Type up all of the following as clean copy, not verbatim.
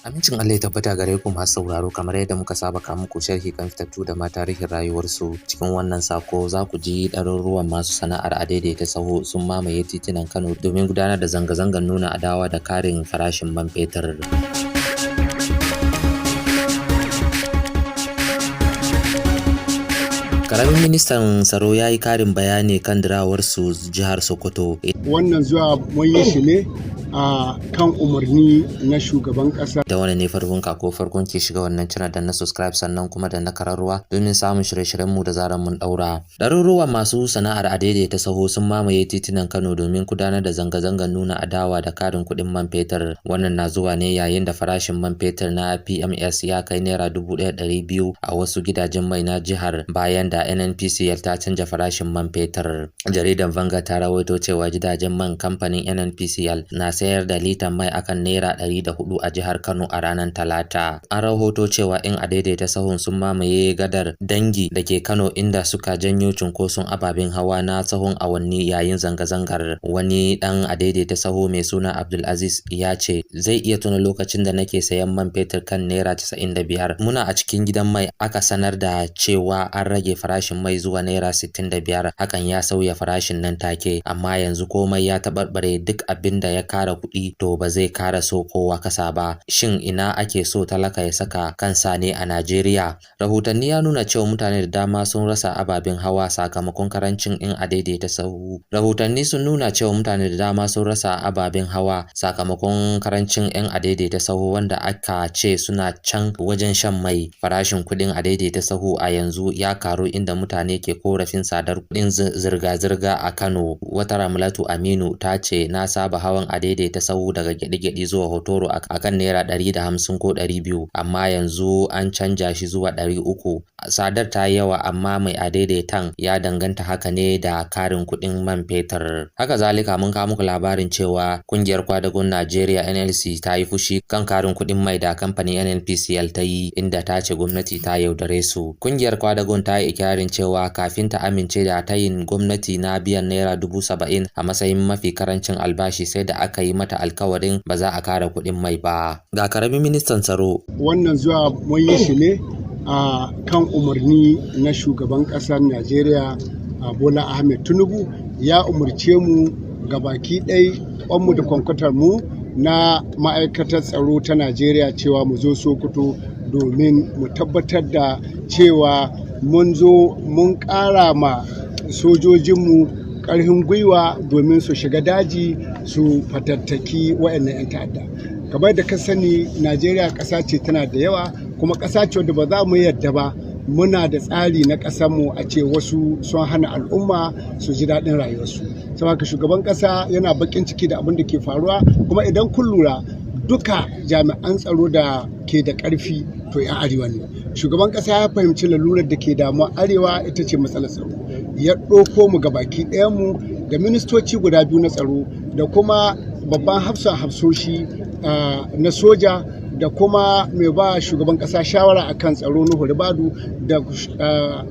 Amincin Allah ya tabbata gare ku masu sauraro, kamar yadda muka saba ka muku sharhi kan fitattu da ma tarihin rayuwarsu. Cikin wannan sako za ku ji ɗaruruwan masu sana'ar adaidaita sahu sun mamaye titunan Kano domin gudanar da zanga-zangar nuna adawa da karin farashin man fetur. Karamin ministan tsaro ya yi karin bayani kan dirawarsu jihar Sokoto. Wannan zuwa mun yi shi ne a kan umarni na shugaban ƙasa. Da wani ne farkon ke shiga wannan channel da na subscribe sannan kuma da na kararruwa domin samun shirye-shiryen mu da zaran mun daura. Ɗaruruwan masu sana'ar adaidaita sahu sun mamaye titunan Kano domin gudanar da zanga-zangar nuna adawa da karin kuɗin man fetur. Wannan na zuwa ne yayin da farashin man fetur na PMS ya kai naira 1,200 a wasu gidajen mai na jihar bayan da NNPCL ta canja farashin man fetur. Jaridan Vanguard ta rawaito cewa gidajen man kamfanin NNPCL na sayar da litan mai akan naira 104 a jihar Kano a ranar Talata. An rahoto cewa in adaidaita sahun sun mamaye gadar dangi da ke Kano inda suka janyo cunkoson ababen hawa na tsawon awanni yayin zanga-zangar. Wani dan adaidaita sahu mai suna Abdulaziz ya ce zai iya tuna lokacin da nake sayan man fetur kan naira 95. Muna a cikin gidan mai aka sanar da cewa an rage farashin mai zuwa naira 65. Hakan ya sauya farashin nan take, amma yanzu komai ya taɓarɓare. Duk abin da ya kara kuɗi to ba zai kara kowa kasa ba. Shin ina ake so talaka ya saka kansa ne a Najeriya? Rahotanni ya nuna cewa mutane da dama sun rasa ababen hawa sakamakon karancin in adaidaita sahu. Rahotanni sun nuna cewa mutane da dama sun rasa ababen hawa sakamakon karancin in adaidaita sahu wanda aka ce suna can wajen shan mai. Farashin kuɗin adaidaita sahu a yanzu ya karu inda mutane ke korafin tsadar kuɗin zirga-zirga a Kano. Wata Ramlatu Aminu ta ce na saba hawan adaidaita sahu daga Gyaɗi-Gyaɗi zuwa Hotoro akan naira 150 ko 200, amma yanzu an canja shi zuwa 300. Tsadar ta yi yawa, amma mai adaidaitan ya danganta haka ne da karin kuɗin man fetur. Haka zalika mun kawo muku labarin cewa kungiyar kwadagon Najeriya NLC ta yi fushi kan karin kuɗin mai da kamfanin NNPCL ta yi, inda ta ce gwamnati ta yaudare su. Kungiyar kwadagon ta yi ikirarin cewa kafin ta amince da tayin gwamnati na biyan naira 70,000 a matsayin mafi karancin albashi, sai da aka yi mata alkawarin ba za a kara kuɗin mai ba. Ga karamin ministan tsaro. Wannan zuwa mun yi shi ne a kan umarni na shugaban ƙasar Najeriya Bola Ahmed Tinubu. Ya umarce mu gabaki ɗai kwanmu da kwankwatar mu na ma'aikatar tsaro ta Najeriya cewa mu zo Sokoto domin mu tabbatar da cewa mun zo mun ƙara ma sojojinmu ƙarfin gwiwa domin su shiga daji su fatattaki waɗannan 'yan ta'adda. Kamar da ka sani, Najeriya ƙasa ce tana da yawa, kuma ƙasa ce wadda ba za mu yadda ba muna da tsari na ƙasarmu a ce wasu sun hana al'umma su ji daɗin rayuwarsu. Saboda shugaban ƙasa yana baƙin ciki da abin da ke faruwa, kuma idan kun lura duka jami'an tsaro da ke da ƙarfi to 'yan arewa ne. Shugaban ƙasa ya fahimci lalurar da ke damuwa arewa ita ce matsalar tsaro. Ya ɗauko mu gabaki ɗayanmu da ministoci guda biyu na tsaro da kuma babban hafsan hafsoshi na soja da kuma mai ba shugaban ƙasa shawara akan tsaro Nuhu Ribadu da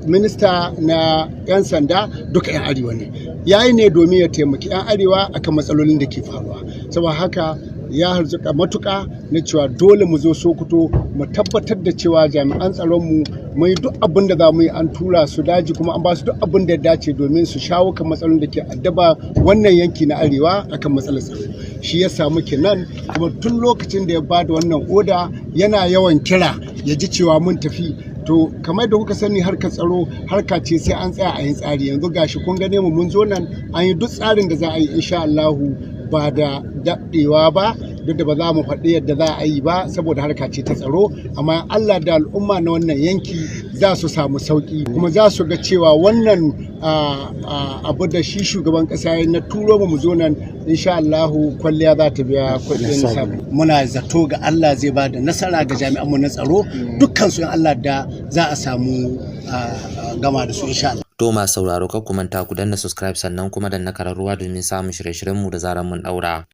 minista na 'yan sanda duka 'yan arewa ne. Yayi ne domin ya taimaki 'yan arewa akan matsalolin da ke faruwa. Saboda haka ya harzuka matuƙa na cewa dole mu zo Sokoto mu tabbatar da cewa jami'an tsaronmu mai duk abin da za mu yi an tura su daji, kuma an ba su duk abin da ya dace domin su shawo kan matsalolin da ke addaba wannan yanki na arewa akan matsalar tsaro. Shi ya samu kenan, kuma tun lokacin da ya ba da wannan oda yana yawan kira ya ji cewa mun tafi. To kamar da kuka sani, harkar tsaro harka ce sai an tsaya a yin tsari. Yanzu gashi kun gane mu mun zo nan an yi duk tsarin da za a yi, insha Allahu ba da daɗewa ba, duk da ba za mu faɗi yadda za a yi ba saboda harka ce ta tsaro, amma Allah da al'umma na wannan yanki za su samu sauƙi, kuma za su ga cewa wannan abu da shi shugaban ƙasa ya na turo mu zo nan, insha Allahu kwalliya za ta biya kuɗin sabu. Muna zato ga Allah zai ba da nasara ga jami'anmu na tsaro, dukkan su in Allah da za a samu gama da su insha Allah. To masu sauraro, kar ku manta ku danna subscribe sannan kuma danna kararruwa domin samun shirye-shiryenmu da zaran mun daura.